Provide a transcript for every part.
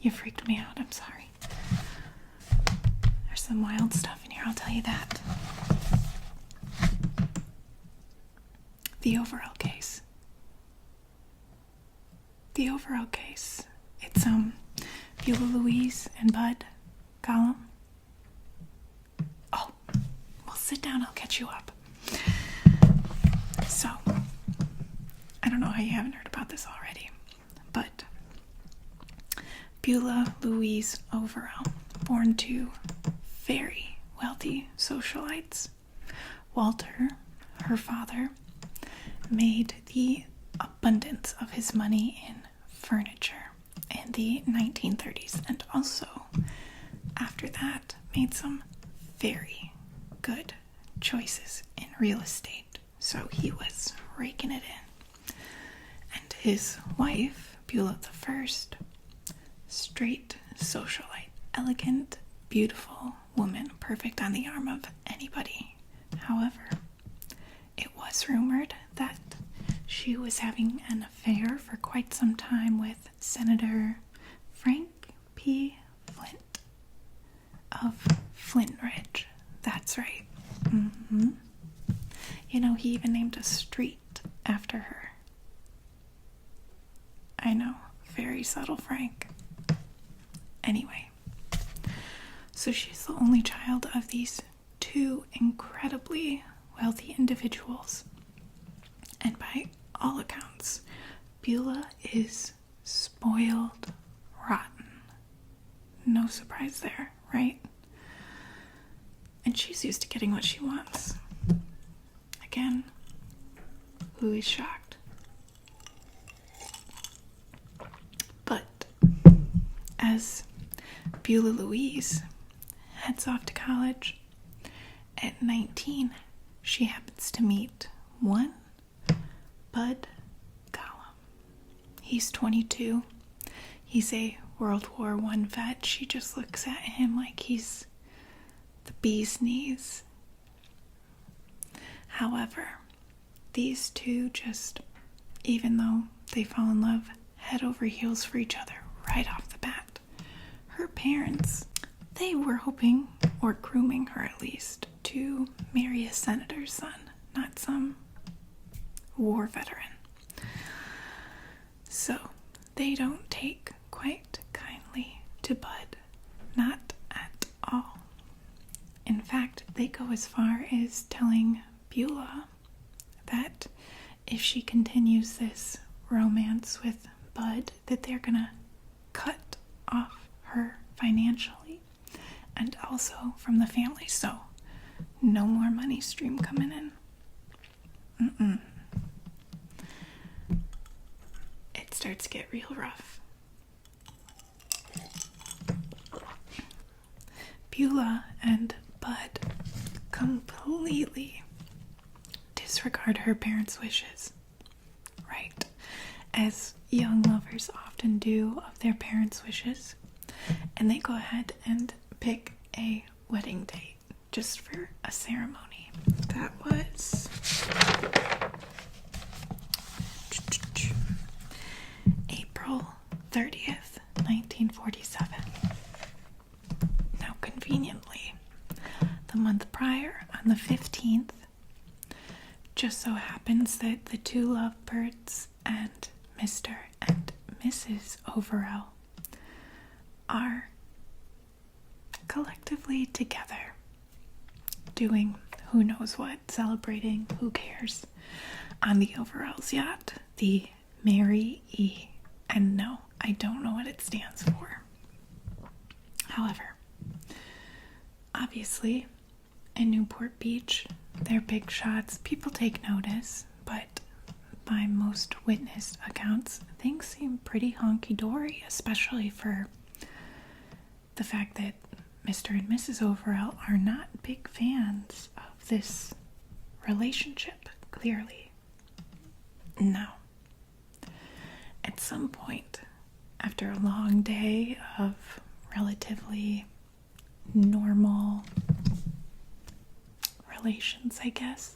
You freaked me out. I'm sorry. There's some wild stuff in here, I'll tell you that. The Overell case. The Overell case. It's, Beulah, Louise, and Bud, Gollum. Oh, well, sit down, I'll catch you up. So, I don't know how you haven't heard about this already, but Beulah Louise Overell, born to very wealthy socialites. Walter, her father, made the abundance of his money in furniture in the 1930s, and also after that made some very good choices in real estate. So he was raking it in. And his wife, Beulah the First, straight socialite, elegant, beautiful woman, perfect on the arm of anybody. However, it was rumored that she was having an affair for quite some time with Senator Frank P. Flint of Flint Ridge. That's right. Mm-hmm. You know, he even named a street after her. I know, very subtle, Frank. Anyway, so she's the only child of these two incredibly wealthy individuals. And by all accounts, Beulah is spoiled rotten. No surprise there, right? And she's used to getting what she wants. Again, who is shocked? But as Beulah Louise heads off to college, at 19, she happens to meet one Bud Gollum. He's 22. He's a World War I vet. She just looks at him like he's the bee's knees. However, these two just, even though they fall in love head over heels for each other right off the bat, her parents, they were hoping, or grooming her at least, to marry a senator's son, not some war veteran. So they don't take quite kindly to Bud, not at all. In fact, they go as far as telling Beulah that if she continues this romance with Bud, that they're gonna cut off her financially and also from the family. So no more money stream coming in. It starts to get real rough. Beulah and Bud completely disregard her parents' wishes, right? As young lovers often do of their parents' wishes, and they go ahead and pick a wedding date just for a ceremony. That was April 30th, 1947. Now, conveniently, the month prior, on the 15th, just so happens that the two lovebirds and Mr. and Mrs. Overell are collectively together, doing who knows what, celebrating, who cares, on the Overell's yacht, the Mary E. And no, I don't know what it stands for. However, obviously, in Newport Beach, they're big shots. People take notice, but by most witness accounts, things seem pretty honky-dory, especially for the fact that Mr. and Mrs. Overell are not big fans of this relationship, clearly. Now, at some point, after a long day of relatively normal relations, I guess,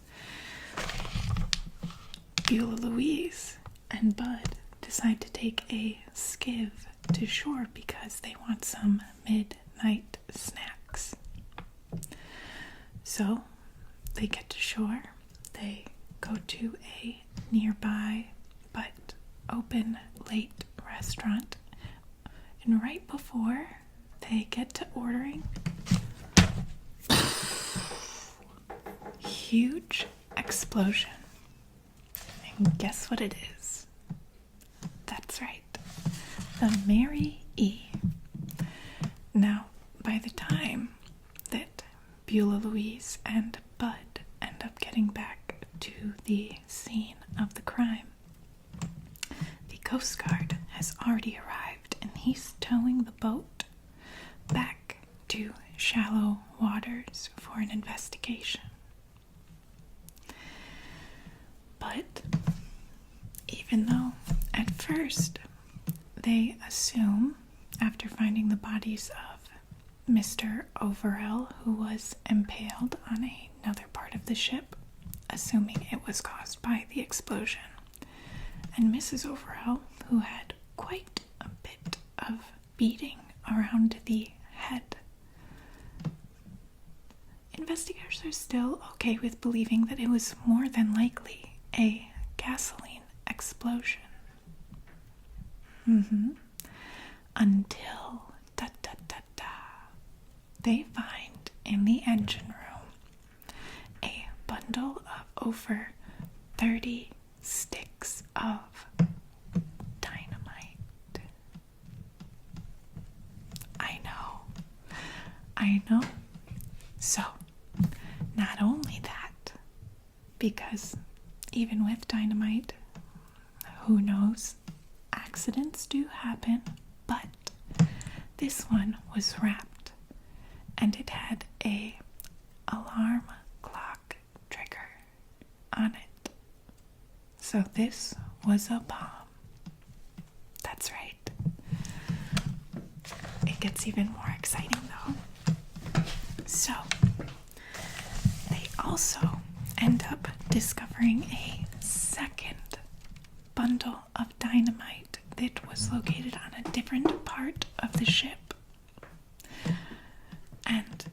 Beulah Louise and Bud decide to take a skiv to shore because they want some midnight snacks. So they get to shore, they go to a nearby but open late restaurant, and right before they get to ordering, huge explosion. And guess what it is? That's right, the Mary E. Now, by the time that Beulah, Louise, and Bud end up getting back to the scene of the crime, the Coast Guard has already arrived, and he's towing the boat back to shallow waters for an investigation. But even though at first they assume, after finding the bodies of Mr. Overell, who was impaled on another part of the ship, assuming it was caused by the explosion, and Mrs. Overell, who had quite a bit of beating around the head, investigators are still okay with believing that it was more than likely a gasoline explosion. Until they find in the engine room a bundle of over 30 sticks of dynamite. I know. So, not only that, because even with dynamite, who knows, accidents do happen, but this one was wrapped and it had a alarm clock trigger on it. So this was a bomb. That's right. It gets even more exciting though. So they also end up discovering a second bundle of dynamite that was located on a different part of the ship. And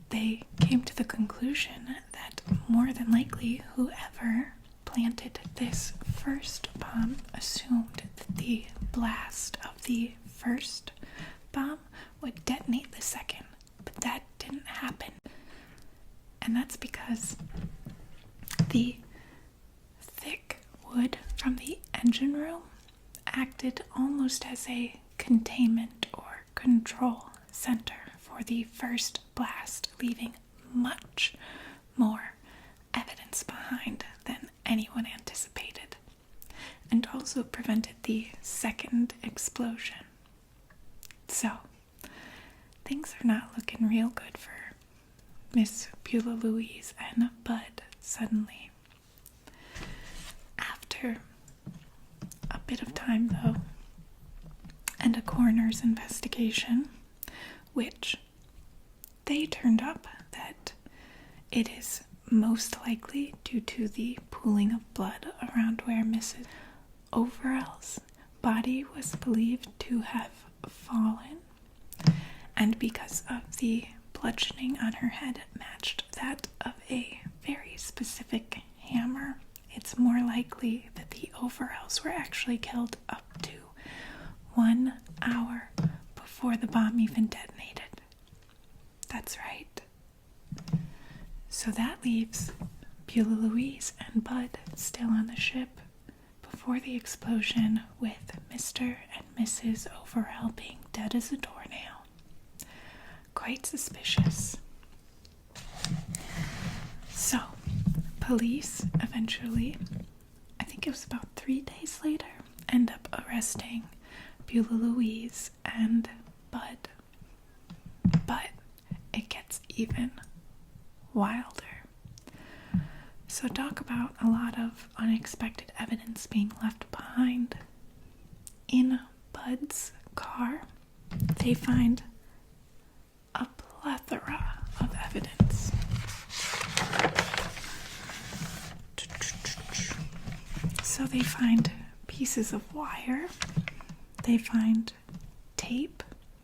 they came to the conclusion that more than likely whoever planted this first bomb assumed that the blast of the first bomb would detonate the second, but that didn't happen. And that's because the thick wood from the engine room acted almost as a containment or control center for the first blast, leaving much more evidence behind than anyone anticipated, and also prevented the second explosion. So, things are not looking real good for Miss Beulah, Louise, and Bud suddenly. After a bit of time, though, and a coroner's investigation, which they turned up that it is most likely due to the pooling of blood around where Mrs. Overell's body was believed to have fallen, and because of the bludgeoning on her head matched that of a very specific hammer, it's more likely that the Overells were actually killed up to 1 hour before the bomb even detonated. That's right. So that leaves Beulah, Louise, and Bud still on the ship before the explosion, with Mr. and Mrs. Overell being dead as a doornail. Quite suspicious. So, police eventually, I think it was about 3 days later, end up arresting Beulah, Louise, and Bud. But it gets even wilder. So talk about a lot of unexpected evidence being left behind. In Bud's car, they find a plethora of evidence. So they find pieces of wire. They find tape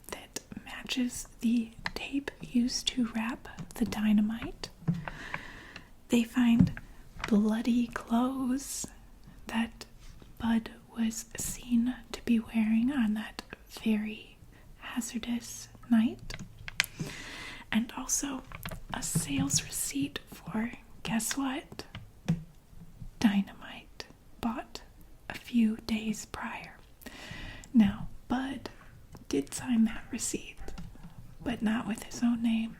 that matches the tape used to wrap the dynamite. They find bloody clothes that Bud was seen to be wearing on that very hazardous night. And also a sales receipt for, guess what? Dynamite, bought a few days prior. Now, Bud did sign that receipt, but not with his own name.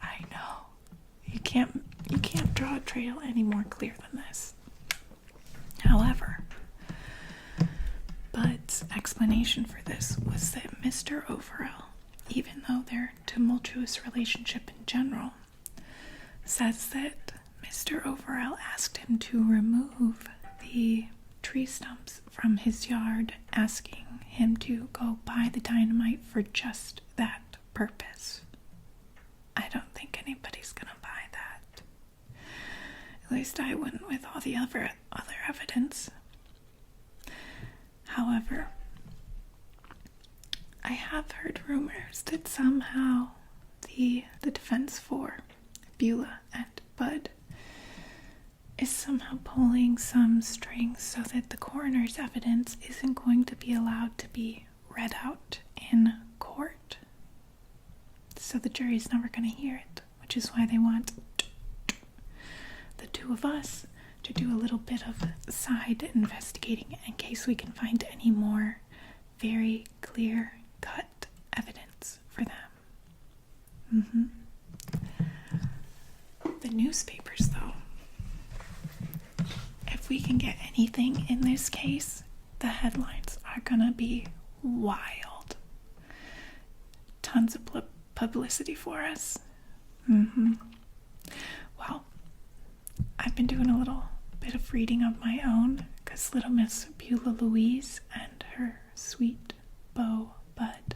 I know. You can't draw a trail any more clear than this. However, Bud's explanation for this was that Mr. Overell, even though their tumultuous relationship in general, says that Mr. Overell asked him to remove the tree stumps from his yard, asking him to go buy the dynamite for just that purpose. I don't think anybody's gonna buy that. At least I wouldn't with all the other evidence. However, I have heard rumors that somehow the defense for Beulah and Bud is somehow pulling some strings so that the coroner's evidence isn't going to be allowed to be read out in court. So the jury's never going to hear it, which is why they want the two of us to do a little bit of side investigating in case we can find any more very clear-cut evidence for them. The newspapers, though. If we can get anything in this case, the headlines are gonna be wild. Tons of publicity for us. Well, I've been doing a little bit of reading of my own because little Miss Beulah Louise and her sweet beau Bud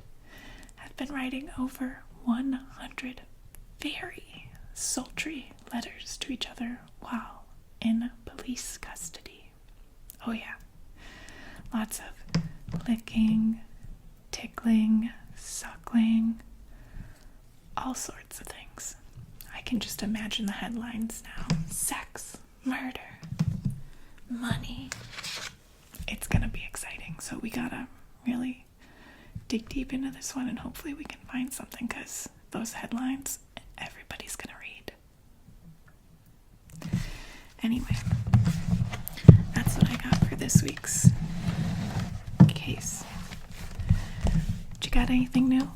have been writing over 100 very sultry letters to each other while in police custody. Oh yeah, lots of licking, tickling, suckling, all sorts of things. I can just imagine the headlines now. Sex, murder, money. It's gonna be exciting, so we gotta really dig deep into this one and hopefully we can find something, because those headlines everybody's gonna read. Anyway, that's what I got for this week's case. You got anything new?